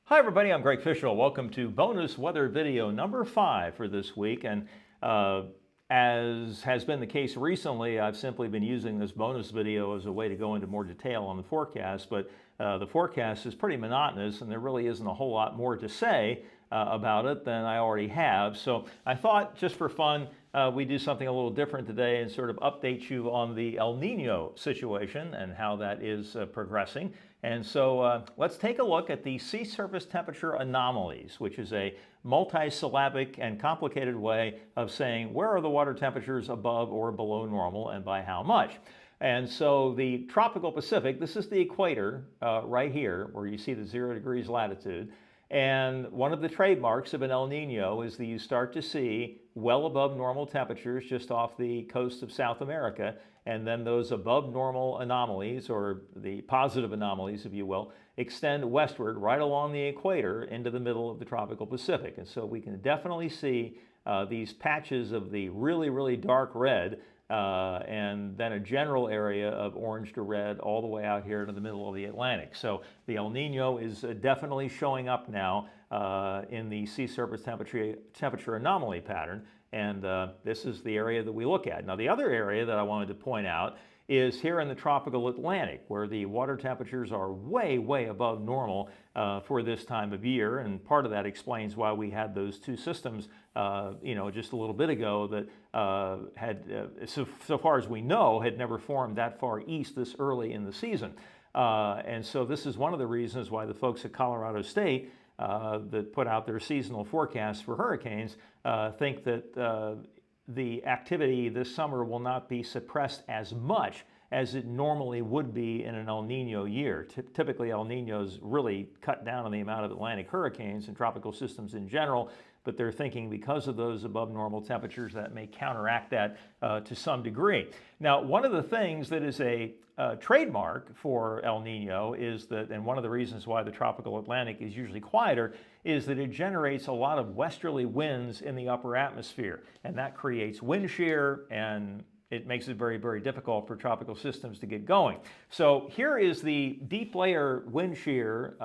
Hi everybody, I'm Greg Fishel. Welcome to bonus weather video number 5 for this week. And as has been the case recently, I've simply been using this bonus video as a way to go into more detail on the forecast. But the forecast is pretty monotonous and there really isn't a whole lot more to say about it than I already have. So I thought just for fun, we do something a little different today and sort of update you on the El Nino situation and how that is progressing. And so let's take a look at the sea surface temperature anomalies, which is a multisyllabic and complicated way of saying where are the water temperatures above or below normal and by how much. And so the tropical Pacific, this is the equator right here where you see the 0 degrees latitude. And one of the trademarks of an El Nino is that you start to see well above normal temperatures just off the coast of South America. And then those above normal anomalies, or the positive anomalies, if you will, extend westward right along the equator into the middle of the tropical Pacific. And so we can definitely see these patches of the really, really dark red and then a general area of orange to red all the way out here to the middle of the Atlantic. So the El Nino is definitely showing up now in the sea surface temperature anomaly pattern. And this is the area that we look at. Now, the other area that I wanted to point out is here in the tropical Atlantic, where the water temperatures are way, way above normal for this time of year. And part of that explains why we had those two systems, just a little bit ago that had, so far as we know, had never formed that far east this early in the season. And so this is one of the reasons why the folks at Colorado State that put out their seasonal forecasts for hurricanes think that the activity this summer will not be suppressed as much as it normally would be in an El Nino year. Typically, El Ninos really cut down on the amount of Atlantic hurricanes and tropical systems in general, but they're thinking because of those above normal temperatures that may counteract that to some degree. Now, one of the things that is a trademark for El Nino is that, and one of the reasons why the tropical Atlantic is usually quieter, is that it generates a lot of westerly winds in the upper atmosphere, and that creates wind shear, and it makes it very, very difficult for tropical systems to get going. So here is the deep layer wind shear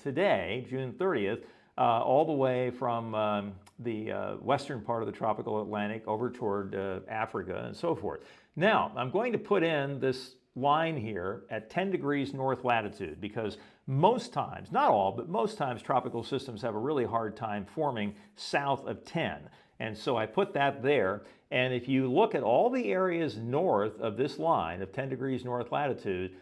today, June 30th, all the way from the western part of the tropical Atlantic over toward Africa and so forth. Now, I'm going to put in this line here at 10 degrees north latitude because most times, not all, but most times tropical systems have a really hard time forming south of 10. And so I put that there. And if you look at all the areas north of this line of 10 degrees north latitude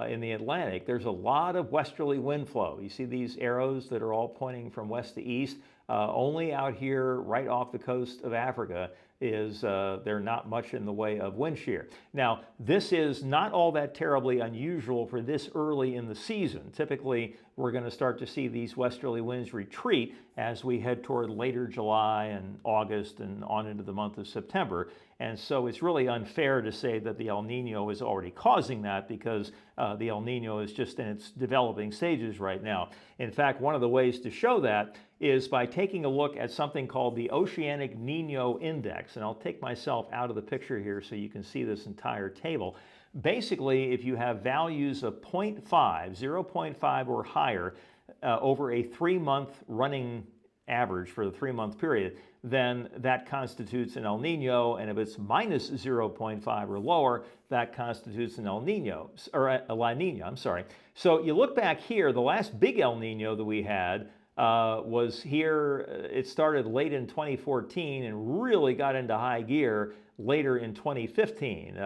in the Atlantic, there's a lot of westerly wind flow. You see these arrows that are all pointing from west to east. Only out here right off the coast of Africa is there not much in the way of wind shear. Now, this is not all that terribly unusual for this early in the season. Typically, we're going to start to see these westerly winds retreat as we head toward later July and August and on into the month of September. And so it's really unfair to say that the El Nino is already causing that because the El Nino is just in its developing stages right now. In fact, one of the ways to show that is by taking a look at something called the Oceanic Nino Index. And I'll take myself out of the picture here so you can see this entire table. Basically, if you have values of 0.5, 0.5 or higher over a 3-month running average for the 3-month period, then that constitutes an El Nino, and if it's minus 0.5 or lower, that constitutes an El Nino, or a La Nina, I'm sorry. So you look back here, the last big El Nino that we had was here. It started late in 2014 and really got into high gear later in 2015.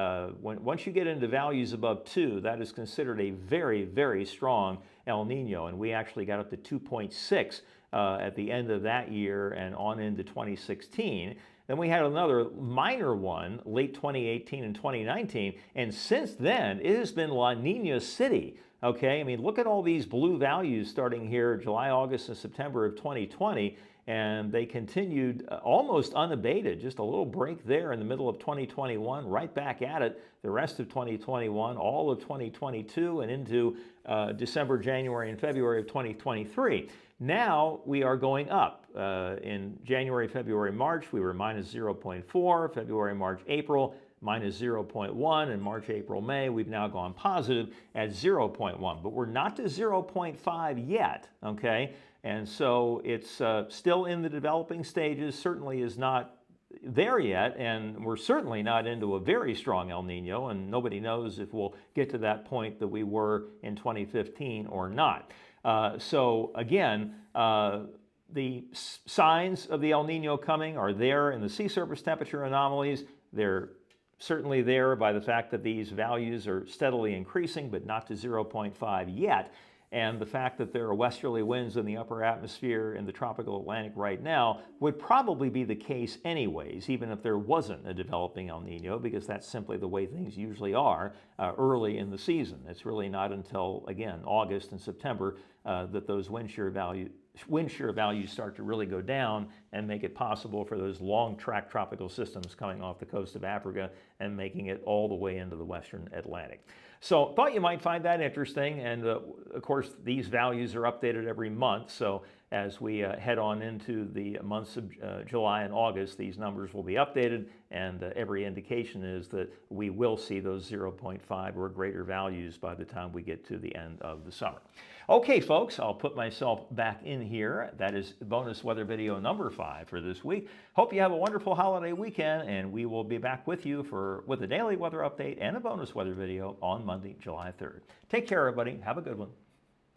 Once you get into values above 2, that is considered a very, very strong El Nino, and we actually got up to 2.6 at the end of that year and on into 2016. Then we had another minor one late 2018 and 2019, and since then it has been La Nina City. Okay, I mean, look at all these blue values starting here July, August, and September of 2020, and they continued almost unabated, just a little break there in the middle of 2021, right back at it the rest of 2021, all of 2022, and into December, January, and February of 2023. Now we are going up. In January, February, March, we were minus 0.4, February, March, April, minus 0.1 in March, April, May. We've now gone positive at 0.1, but we're not to 0.5 yet, okay? And so it's still in the developing stages, certainly is not there yet, and we're certainly not into a very strong El Nino, and nobody knows if we'll get to that point that we were in 2015 or not. So again, the signs of the El Nino coming are there in the sea surface temperature anomalies. They're certainly there by the fact that these values are steadily increasing, but not to 0.5 yet. And the fact that there are westerly winds in the upper atmosphere in the tropical Atlantic right now would probably be the case anyways, even if there wasn't a developing El Nino, because that's simply the way things usually are early in the season. It's really not until, again, August and September that those wind shear values start to really go down and make it possible for those long track tropical systems coming off the coast of Africa and making it all the way into the western Atlantic. So thought you might find that interesting, and of course these values are updated every month, so as we head on into the months of July and August, these numbers will be updated, and every indication is that we will see those 0.5 or greater values by the time we get to the end of the summer. Okay, folks, I'll put myself back in here. That is bonus weather video number 5 for this week. Hope you have a wonderful holiday weekend, and we will be back with you with a daily weather update and a bonus weather video on Monday, July 3rd. Take care, everybody. Have a good one.